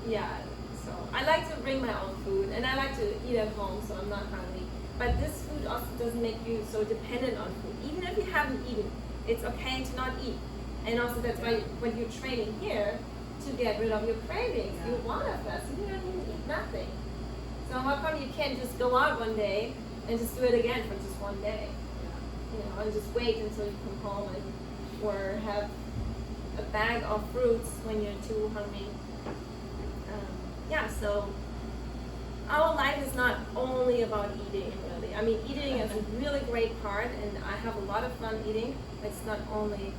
Yeah, so I like to bring my own food, and I like to eat at home, so I'm not hungry. But this food also doesn't make you so dependent on food. Even if you haven't eaten, it's okay to not eat. And also that's why when you're training here, to get rid of your cravings, you want to fast, you don't even eat nothing. So how come you can't just go out one day and just do it again for just one day? You know, and just wait until you come home and or have a bag of fruits when you're too hungry. Yeah, so our life is not only about eating, really. I mean, eating is a really great part, and I have a lot of fun eating. But it's not only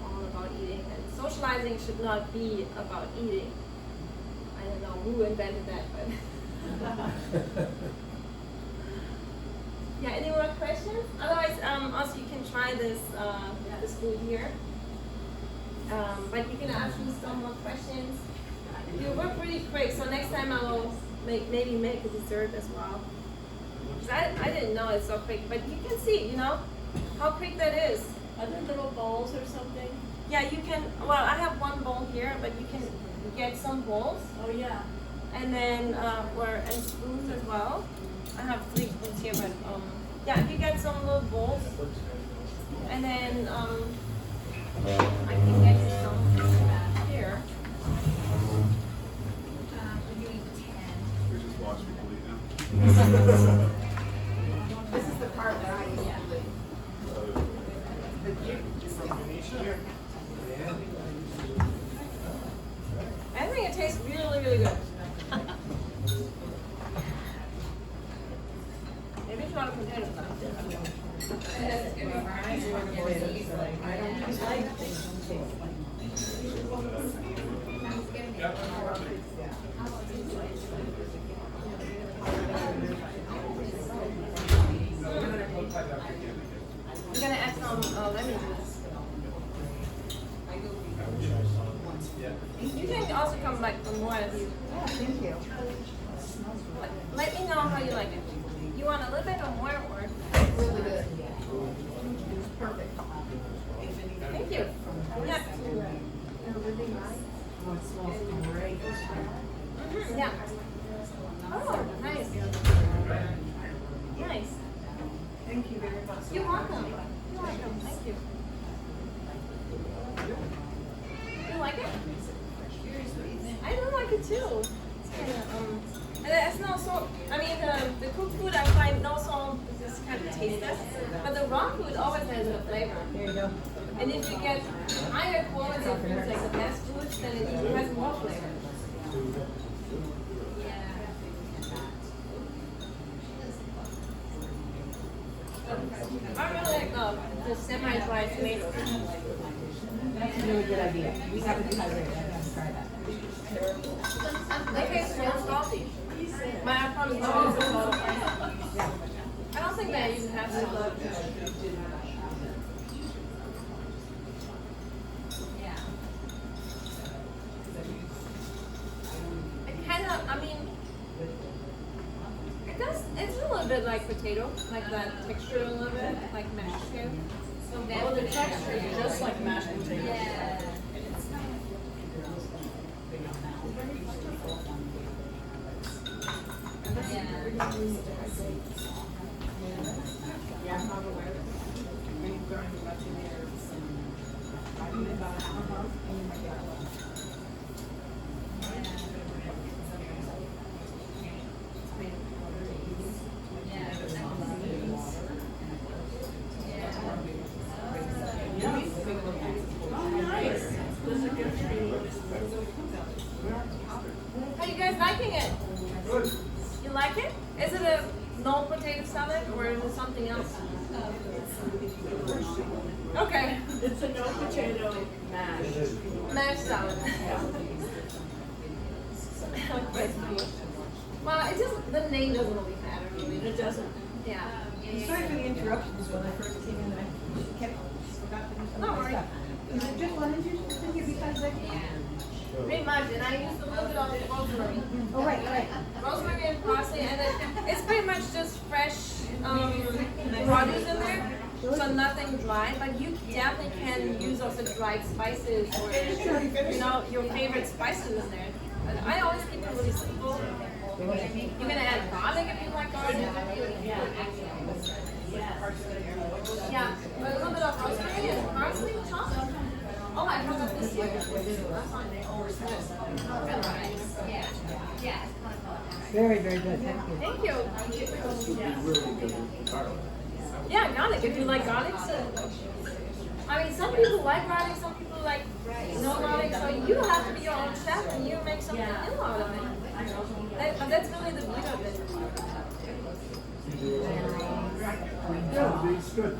all about eating, and socializing should not be about eating. I don't know who invented that, but. Yeah, any more questions? Otherwise, also you can try this this food here. But you can ask me some more questions. You were pretty quick, so next time I will maybe make a dessert as well. 'Cause I didn't know it's so quick, but you can see, you know, how quick that is. Are there little bowls or something? Yeah, you can. Well, I have one bowl here, but you can get some bowls. Oh, yeah. And then, and spoons as well. I have 3 spoons here, but, yeah, if you get some little bowls, and then, I can get you some here. We're doing 10. We just watch people eat now. This is the part that I used to do. I think it tastes really, really good. Maybe it's not a potato salad. I don't like things that taste like. I'm gonna add some lemon juice. You can also come back for more if you. Yeah, thank you. Let me know how you like it. You want a little bit or more or? Really good. It's perfect. Thank you. Yeah. Oh, it smells great. Mhm, yeah. Oh, nice. Nice. Thank you very much. You're welcome. You're welcome. Thank you. You like it? I do like it too. It's kind of and it's not so. I mean, the cooked food I find not so just kind of tasteless, but the raw food always has a flavor. There you go. And if you get higher quality of foods like the best foods, then it even has more flavor. I really like the semi-dry tomatoes. That's a really good idea. We haven't tried it. I haven't tried that. They taste more salty. My problem is always the salt. I don't think that even has salt. It kind of, I mean, it does, it's a little bit like potato, like that texture a little bit, like mashed potato. Oh, the texture is just like mashed potatoes. Yeah. Yeah. Are you guys liking it? Good. You like it? Is it a no potato salad or is it something else? Okay. It's a no potato mash. Mashed salad. Okay. Well, it doesn't. The name doesn't really matter, really. It doesn't. Yeah. Sorry for the interruptions when I first came in, I kept, forgot to do some No of the worries. stuff. Is it just lemon juice in here besides that? Pretty much, and I used a little bit of rosemary. Oh, right. Rosemary and parsley, and then it's pretty much just fresh produce in there, so nothing dry. But you definitely can use also dried spices or your favorite spices in there. But I always keep it really simple. You can add garlic if you like garlic. Yeah, but a little bit of rosemary and parsley chopped. Oh, I forgot this here. That's fine. Very, very good, thank you. Thank you. This would be really good with garlic. Yeah, garlic. If you like garlic, I mean, some people like garlic, some people like no garlic. So you have to be your own chef and you make something new out of it. But that's really the beauty of it. Yeah, it's good.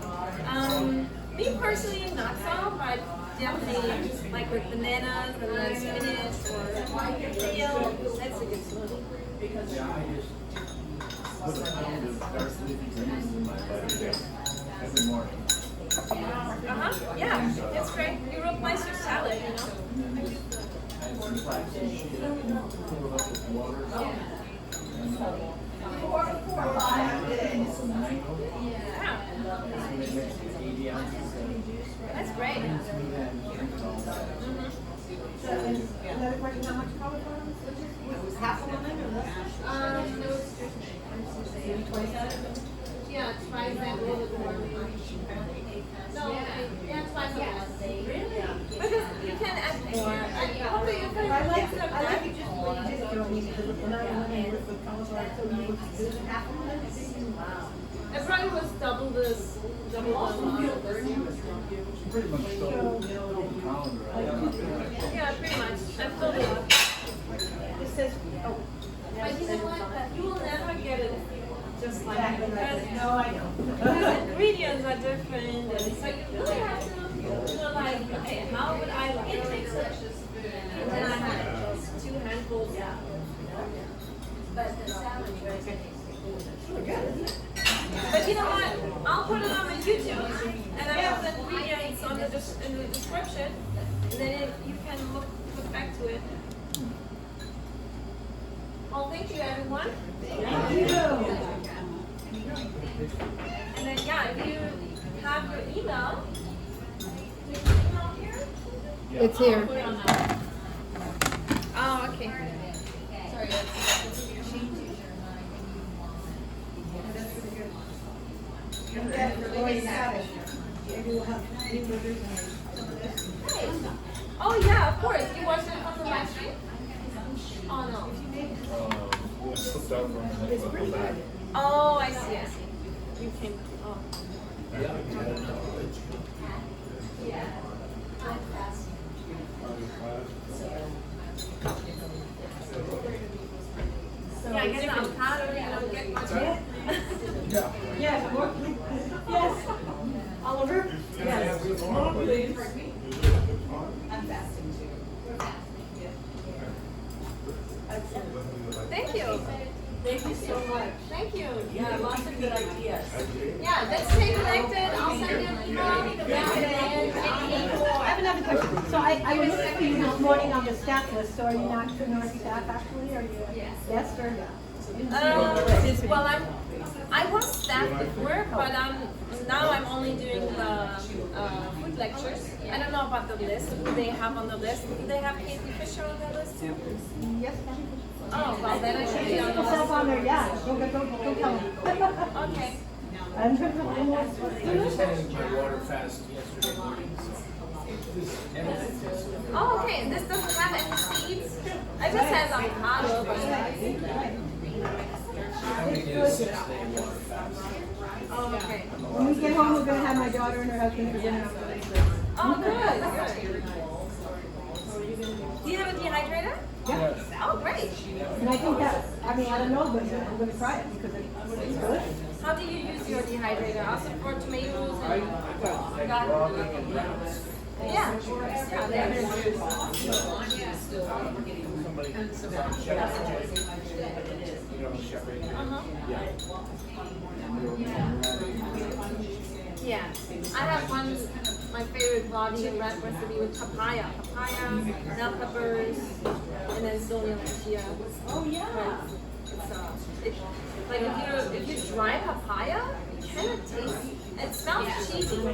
Me personally, not so, but definitely like with bananas and then spinach or kale. That's a good smoothie. Yeah, I just put a pound of dark leafy greens in my body every morning. Yeah, it's great. You replace your salad, you know. And then just add some flaxseed shea, fill it up with water. And some mango. Yeah, And it makes it 80 ounces of that's great. smooth and drink it all that. Another question, how much cauliflower was it? It was half a lemon or less? Maybe 27? Yeah, try that a little bit more. No, yeah, try some less. Because you can add more. I like it just the way you did it, Joey, because when I went in with cauliflower, so you would do it half a lemon. Wow. It probably was double this, double Pretty much stole the pound, right? Yeah, pretty much. I filled it up. It says, oh. But you know what? You will never get it just like that. Because No, I know. the ingredients are different, and so you really have to, like, okay, how would I like it? And then I had 2 handfuls. Yeah. But the salad very good. But you know what? I'll put it on my YouTube, and I have the ingredients on in the description, and then you can look back to it. Well, thank you, everyone. Thank you. And then, yeah, if you have your email, is your email here? It's here. Put it on that. Oh, okay. Sorry, Oh yeah, of course. You watched it from the live stream? Oh no. I slipped out from the back. Oh, I see. You came. Oh. Yeah, I get the avocado, you don't get much. Yeah. Yes, more, yes. Oliver? Yes. More, please. I'm fasting too. Thank you. Thank you so much. Thank you. Yeah, lots of good ideas. Yeah, let's stay connected. I'll send you an email. I have another question. So I was looking for you this morning on the staff list, so are you not TrueNorth staff actually, or you? Yes or no? Well, I was staff before, but now I'm only doing the food lectures. I don't know about the list, who they have on the list. Do they have Casey Fisher on their list too? Yes, Oh, well, then I should be on the yourself list. on there, yeah. Don't tell them. Okay. I just finished my water fast yesterday morning, so Oh, okay. This doesn't have any seeds. It just has avocado, but. Oh, okay. When we get home, we're gonna have my daughter and her husband for dinner. Oh, good, good. Do you have a dehydrator? Yeah. Oh, great. And I think that, I mean, I don't know, but I'm gonna try it because it's good. How do you use your dehydrator? Also for tomatoes and yeah. Yeah, they're very good. Yeah, I have one, my favorite body and red recipe with papaya, bell peppers, and then sodium and chia. Oh, yeah. It's like if you dry papaya, it kind of tastes, it smells cheesy. And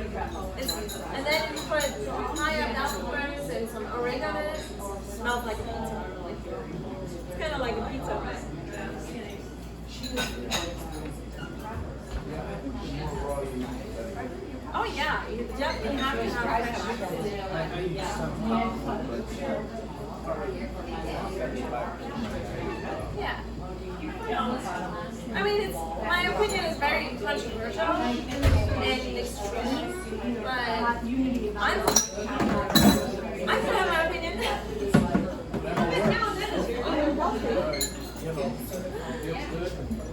then if you put papaya, bell peppers, and some oregano in it, it smells like a pizza. It's kind of like a pizza. Oh yeah, you definitely have to have fresh fruit. Yeah. I mean, it's, my opinion is very controversial and extreme, but I can have my opinion.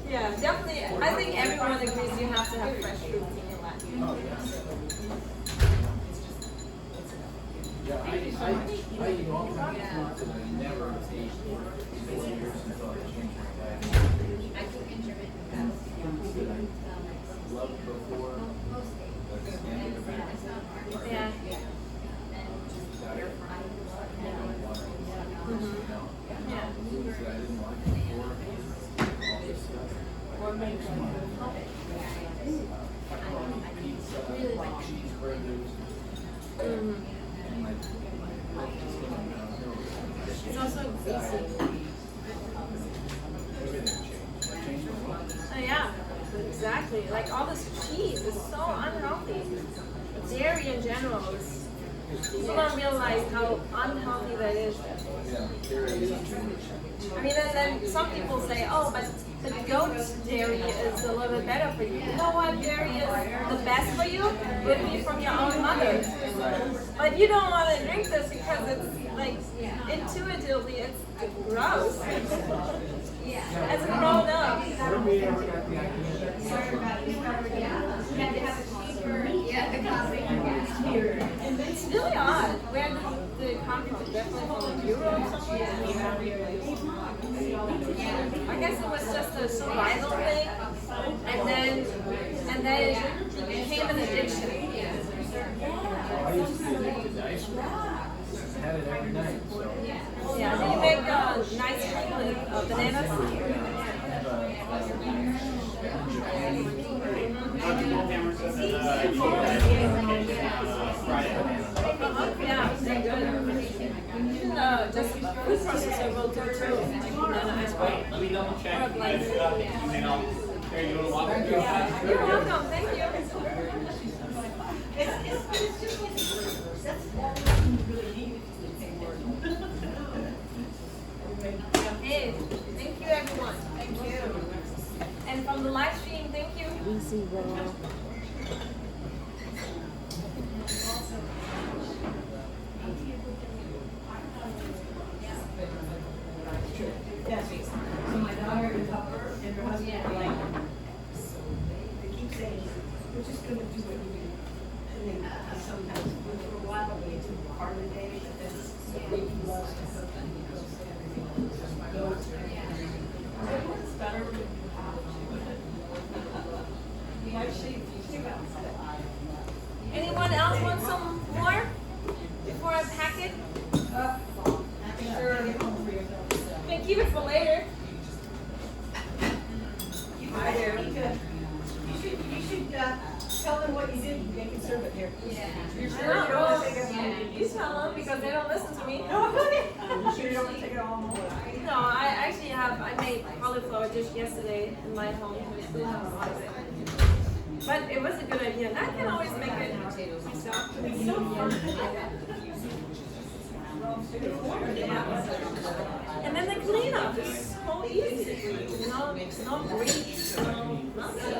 Yeah, definitely. I think everyone agrees you have to have fresh fruits in your life. Yeah, I eat all kinds of fruits and I never ate 4 years until I changed my diet. I cook intermittent Foods that I loved before, that's the end of the Yeah. Yeah. Foods that I didn't like before, all this stuff. Pizza, cheeseburgers. It's also greasy. Oh yeah, exactly. Like all this cheese is so unhealthy. Dairy in general is. People don't realize how unhealthy that is. I mean, and then some people say, oh, but the goat dairy is a little bit better for you. You know what dairy is the best for you? Would be from your own mother. But you don't want to drink this because it's like, intuitively, it's gross. As a grown up. It's really odd. Where the coffee was definitely from Europe or somewhere. I guess it was just a survival thing, and then it became an addiction. I used to be addicted to ice cream. I had it every night, so. Yeah, so you make nice cream with bananas. Yeah, they're good. Just food processor will do too. Like banana ice cream. Let me double check. Or like, And then I'll, there you go to walk. you're welcome, thank you. Hey, thank you everyone. Thank you. And from the live stream, thank you. Easy roll. Yes. So my daughter and her husband are like, they keep saying, we're just gonna do what we do. And then sometimes, for a while, we do part of the day, but then he loves to cook and he cooks everything. It's better. Anyone else want some more before I pack it? Sure. Can keep it for later. Hi there. You should tell them what you did, they can serve it here. You sure you don't want to take it home? You tell them because they don't listen to me. You sure you don't want to take it all home? No, I made cauliflower dish yesterday in my home. We still have a lot of it. But it was a good idea. And I can always make it myself. It's so fun. And then the cleanup is so easy. No grease, no nothing.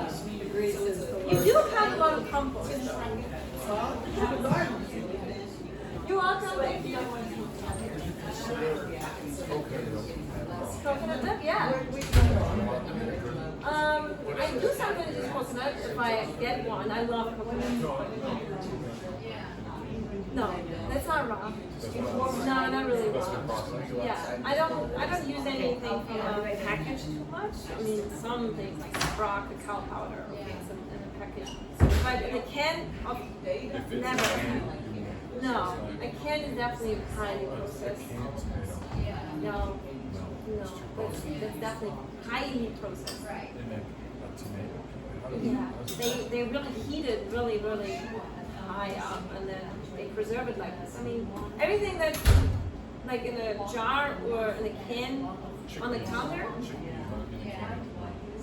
You do have a lot of compost. You're welcome. Thank you. Coconut dip, yeah. I do sometimes use coconut if I get one. I love coconut. No, that's not raw. No, not really raw. Yeah, I don't use anything from a package too much. I mean, some things like Spinach, cacao powder, okay, some in a package. But in a can, never. No, a can is definitely highly processed. No, that's definitely highly processed. Right. Yeah, they really heat it really high up, and then they preserve it like this. I mean, everything that's like in a jar or in a can on the counter.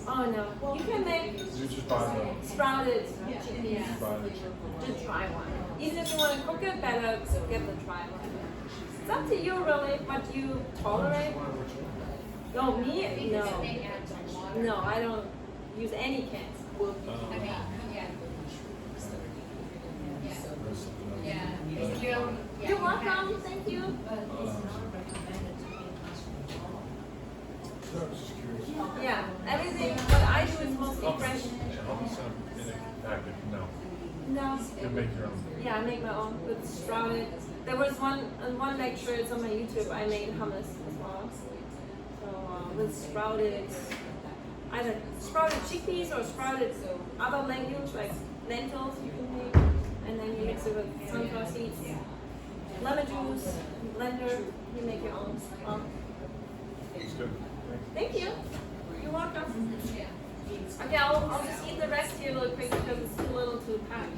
Oh no, you can make sprouted chickpeas. Just try one. Even if you want to cook it, better get the dry one. It's up to you really, what you tolerate. No, me, no. No, I don't use any cans. Thank you. You're welcome, thank you. Yeah, everything, what I do is mostly fresh. No. You make your own. Yeah, I make my own with sprouted. There was one lecture, it's on my YouTube, I made hummus as well. So with sprouted, either sprouted chickpeas or sprouted other legumes like lentils you can make, and then you mix it with sunflower seeds, lemon juice, blender, you make your own. It's good. Thank you. You're welcome. Okay, I'll just eat the rest here really quick because it's too little to pack.